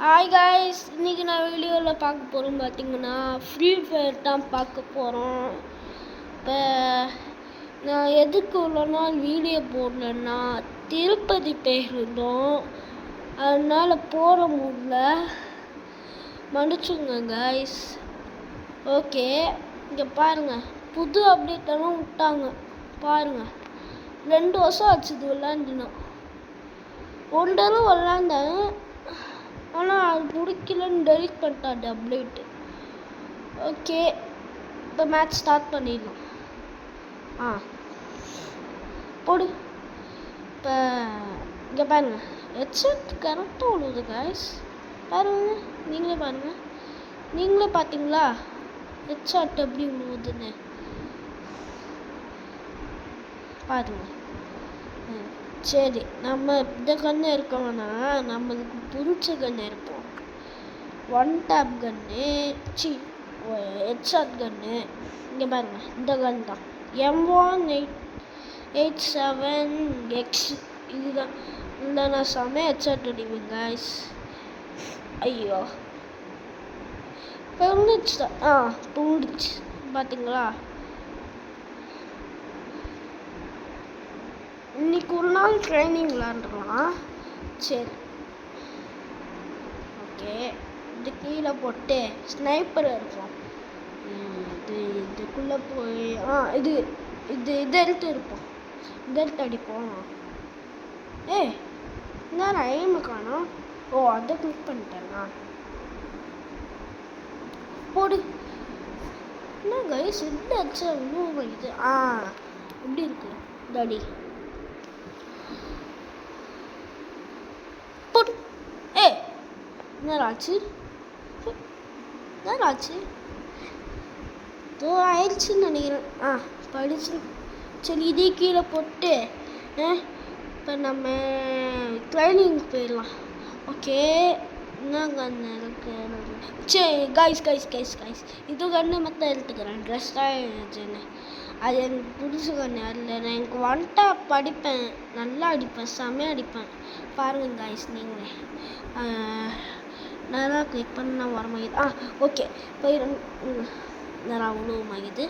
Hi guys, இன்றைக்கி நான் வீடியோவில் பார்க்க போகிறோம் பார்த்தீங்கன்னா ஃப்ரீ ஃபயர் தான் பார்க்க போகிறோம். இப்போ நான் எதுக்கு இவ்வளோ நாள் வீடியோ போடலன்னா திருப்பதி போயிருந்தோம், அதனால் போகிற முடியல, மன்னிச்சுங்க காய்ஸ். ஓகே, இங்கே பாருங்கள், புது அப்டேட்டெல்லாம் விட்டாங்க பாருங்கள். 2 வருஷம் ஆச்சு இது விளாண்டுனா. ஒரு தடவை விளாண்டேன், ஆனால் அது பிடிக்கலன்னு டெலிட் பண்ணிட்டான் அப்டேட்டு. ஓகே, இப்போ மேட்ச் ஸ்டார்ட் பண்ணிடலாம். போடு. இப்போ இங்கே பாருங்கள், ஹெட்செட் கரெக்டாக விழுவுது காய்ஸ். பாருங்க, நீங்களே பாருங்கள், நீங்களே பார்த்தீங்களா ஹெட்செட் எப்படி விழுவுதுன்னு பாருங்க. சரி, நம்ம இந்த கன்று இருக்கோம்னா நம்மளுக்கு பிடிச்ச கன்று இருப்போம். 1 டேப் கன்று, ஹெட்ஷாட் கன்று. இங்கே பாருங்க, இந்த கன் தான் M1887X. இதுதான். இல்லை, நான் செம்மையாக ஹெட்ஷாட் அடிப்பேன் காய்ஸ். ஐயோ, புரிஞ்சிச்சு தான். புரிஞ்சிச்சு பார்த்தீங்களா. இன்னைக்கு ஒரு நாள் ட்ரைனிங் விளாண்டுக்கலாம். சரி, ஓகே. இது கீழே போட்டு ஸ்னைப்பர் இருக்கும். இதுக்குள்ளே போய் இது இது இது எடுத்து இருப்போம், இது எடுத்து அடிப்போம். என்ன எய்மு காணோம். அதை கிளிக் பண்ணிட்டேன்னா போடு. என்ன கைஸ், இது அடிச்சா இன்னும் இது எப்படி இருக்கு தடி. என்னராச்சு ஆயிடுச்சுன்னு நினைக்கிறேன். படிச்சு. சரி, இதே கீழே போட்டு இப்போ நம்ம ட்ரைனிங் போயிடலாம். ஓகே, என்ன கன்று இருக்கு. சரி கைஸ், இது கன்று மட்டும் எடுத்துக்கிறேன். ட்ரெஸ் தான் அது எனக்கு புதுசு கன்று. அதில் நான் எனக்கு 1 டேப் அடிப்பேன், நல்லா அடிப்பேன், செம்மையாக அடிப்பேன். பாருங்கள் கைஸ் நீங்களே. நல்லா கிளிக் பண்ண வரமாகிது. ஓகே, போய் நேரம் உழுவுமாகிது.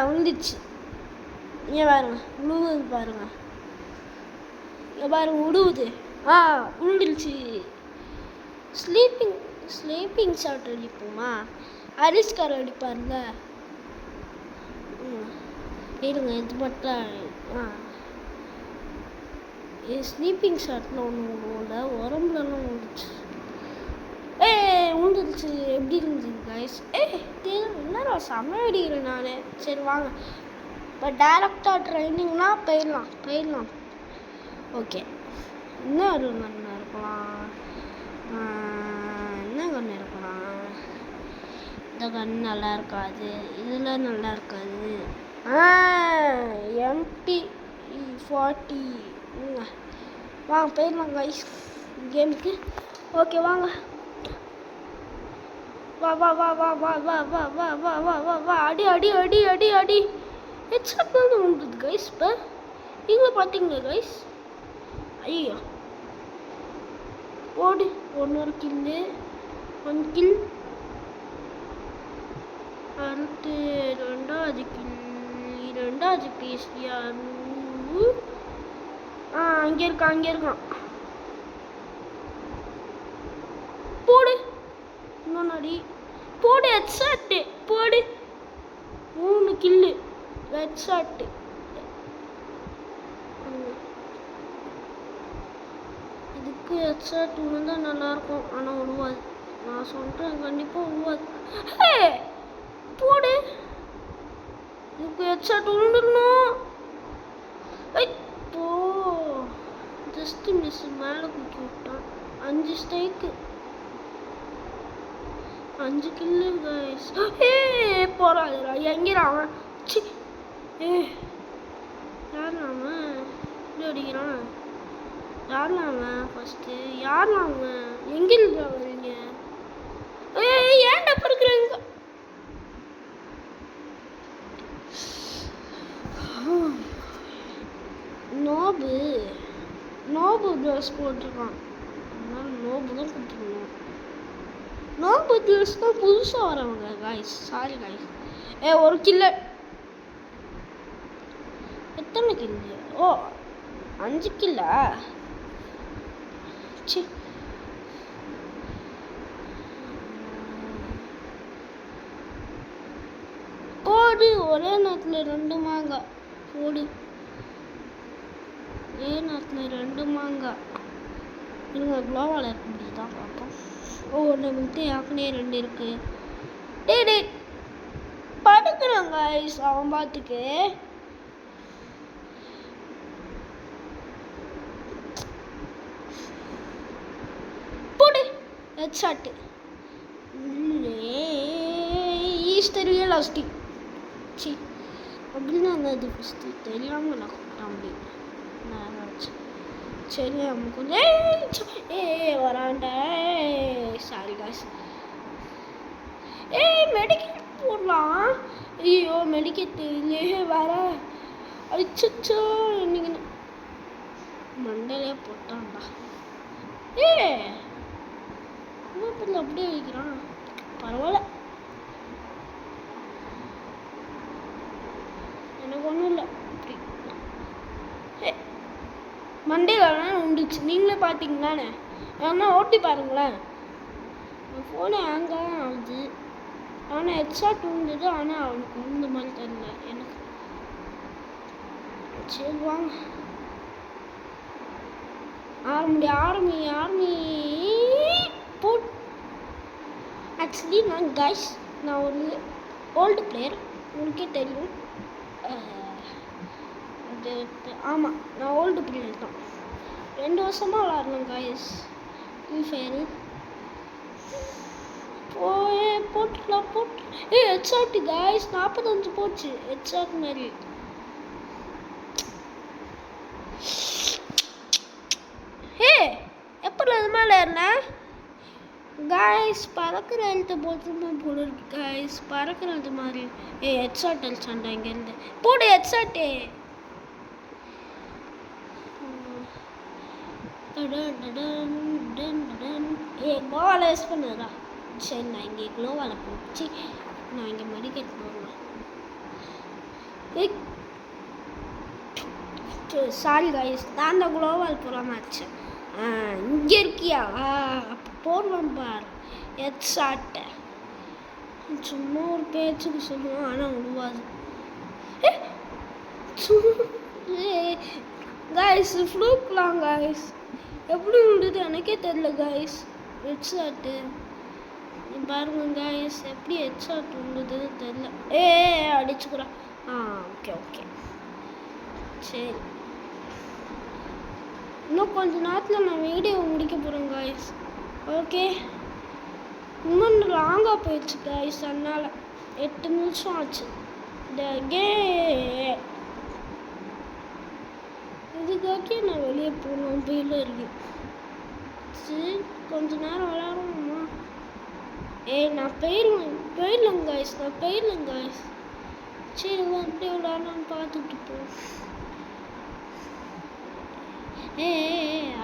உழுந்துச்சு. இங்கே பாருங்க, உழுவுது பாருங்க. இங்கே பாருங்க, உழுவுது. உழுந்துருச்சு. Sleeping shot அடிப்போமா? அரிஸ்கார் அடிப்பார்ல. இருங்க, இது மட்டும் ஸ்லீப்பிங் ஷாட்னு ஒன்று விடுவோம்ல, உடம்புலலாம் விழுந்துச்சு. விழுந்துருச்சு. எப்படி இருந்துச்சு கைஸ்? என்னடா செம்ம அடிக்கிறேன் நான். சரி வாங்க, இப்போ டேரக்டாக ட்ரைனிங்னா போயிடலாம். ஓகே, என்ன ஒரு கன்று இருக்கலாம், என்ன கன்று இருக்கலாம். இந்த கன்று நல்லா இருக்காது, இதில் நல்லா இருக்காது. MP40. வாங்க போயிடலாம் கைஸ் கேமுக்கு. ஓகே வாங்க, வா அடி. ஹெட்ஷாட் தான் வந்துது கைஸ். இப்போ நீங்களே பார்த்தீங்களா கைஸ்? ஐயோ, ஓடு. 1 கில்லு, 1 கில். அடுத்து 2வது கில், 2வது பேசியா. அங்கே இருக்கான். போடு. இன்னொன்னாடி போடு. ஹெட்ஷாட்டு போடு. 3 கில்லு ஹெட்ஷாட்டு. இதுக்கு ஹெட்ஷாட் விழுந்தா நல்லாயிருக்கும், ஆனால் விழுவாது. நான் சொல்கிறேன், கண்டிப்பாக விழுவாது. போடு. இதுக்கு ஹெட்ஷாட் விழுந்துடணும். ஜஸ்ட் மிஸ், மேலே குத்தி விட்டான். 5 ஸ்ட்ரைக்கு, 5 கில்லு கைஸ். போறாதுடா. எங்கிறான்? யாருலாம் அவன் இப்படி அடிக்கிறான்? யாருலாம் அவன்? ஃபஸ்ட்டு யாருலாம் அவன்? எங்கிருந்தா வரீங்க? ஏன்டா படுக்குறாங்க? நோபு ட்ரெஸ் போட்டிருக்கான், அதனால நோபு வித்யாஸ் தான் புதுசாக வரவங்க காய்ஸ். Sorry guys. ஒரு கில்லு. எத்தனை கில்லு? ஓ 5 கில்லா? சி போடு. ஒரே நேரத்தில் 2 மாங்காய் போடு. ஒரே நேரத்தில் 2 மாங்காய். இருங்க குளோவால் இருக்க முடியுதா பார்ப்போம். ஓ நம்மகிட்ட ஏற்கனவே 2 இருக்கு. டே படுக்கிறான் காய்ஸ் அவன் பார்த்துக்கு. போடு ஹெட்ஷாட்டு. ஈஸ்டர் லாஸ்டி. சி அப்படின்னா அது ஃபஸ்ட்டு தெரியாமல் நான் கூப்பிட முடியும். சரி நம்ம கொஞ்சம் வராண்டா. Sorry guys. மெடிக்கெட் போடலாம். ஐயோ மெடிக்கெட் இல்லையே வர. அச்சோ இன்னைக்கு மண்டலே போட்டான்டா. இன்னும் அப்படியே வைக்கிறான். பரவாயில்ல எனக்கு ஒன்றும் இல்லை. அப்படி மண்டேலாம் உண்டுச்சு. நீங்களே பார்த்தீங்களானே. ஆனால் ஓட்டி பாருங்களேன். ஃபோனு ஹேங்காக ஆகுது. ஆனால் ஹெட்ஷாட் விழுந்தது. ஆனால் அவனுக்கு விழுந்த மாதிரி தெரியல எனக்கு. சரி வாங்க ஆர்மி போட். ஆக்சுவலி நான் ஒரு ஓல்டு பிளேயர். உங்களுக்கே தெரியும். ஆமாம் நான் ஓல்டு பிளேயர் தான். 2 வருஷமாக விளாட்றேன் காய்ஸ் ஃப்ரீ ஃபயரு. போட்டுக்கலாம் போட்டு. ஹெட்ஷாட்டு காய்ஸ் 45 போச்சு. ஹெட்ஷாட் மாதிரி. எப்படி அது மேலே ஏறினேன் காய்ஸ்? பறக்கிற எழுத்து போட்டுமா போல இருக்கு காய்ஸ். பறக்கிறது மாதிரி. ஹெட்ஷாட் அடிச்சாண்டா இங்கேருந்து. போடு ஹெட்ஷாட்டு. க்ளோவால் யூஸ் பண்ணுறா. சரி நான் இங்கே க்ளோவால் போச்சு. நான் இங்கே மெடிக்கெட் போடலாம். சாரி காய்ஸ் நான் தான் க்ளோவால் போடாமல் ஆச்சேன். இங்கே இருக்கியா? அப்போ போடுவான் பார் ஹெட்ஷாட்டை. சும்மா ஒரு பேச்சுக்கு சொல்லுவான் ஆனால் விடுவாது. Guys ஃப்ளூக்லாம் guys. எப்படி விழுது எனக்கே தெரியல காய்ஸ். ஹெட்ஷாட்டு பாருங்க காய்ஸ். எப்படி ஹெட்ஷாட் விழுதுன்னு தெரியல. அடிச்சுக்கிறான். ஓகே சரி. இன்னும் கொஞ்ச நேரத்தில் நான் வீடியோ முடிக்க போகிறேன் காய்ஸ். ஓகே இன்னும் லாங்காக போயிடுச்சு காய்ஸ். அதனால் 8 நிமிஷம் ஆச்சு. இதுக்காக்கே நான் வெளியே போகணும். வெயில இருக்கு. சரி கொஞ்ச நேரம் விளையாடணுமா? நான் போயிடலாம் காய்ஸ். சரி எப்படி விளையாடலான்னு பார்த்துட்டு போ.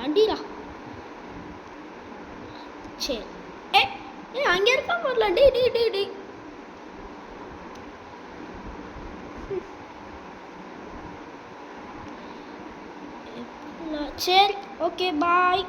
அடிடா. சரி அங்கே இருக்கா முதல்ல. டே சரி ஓகே பாய்.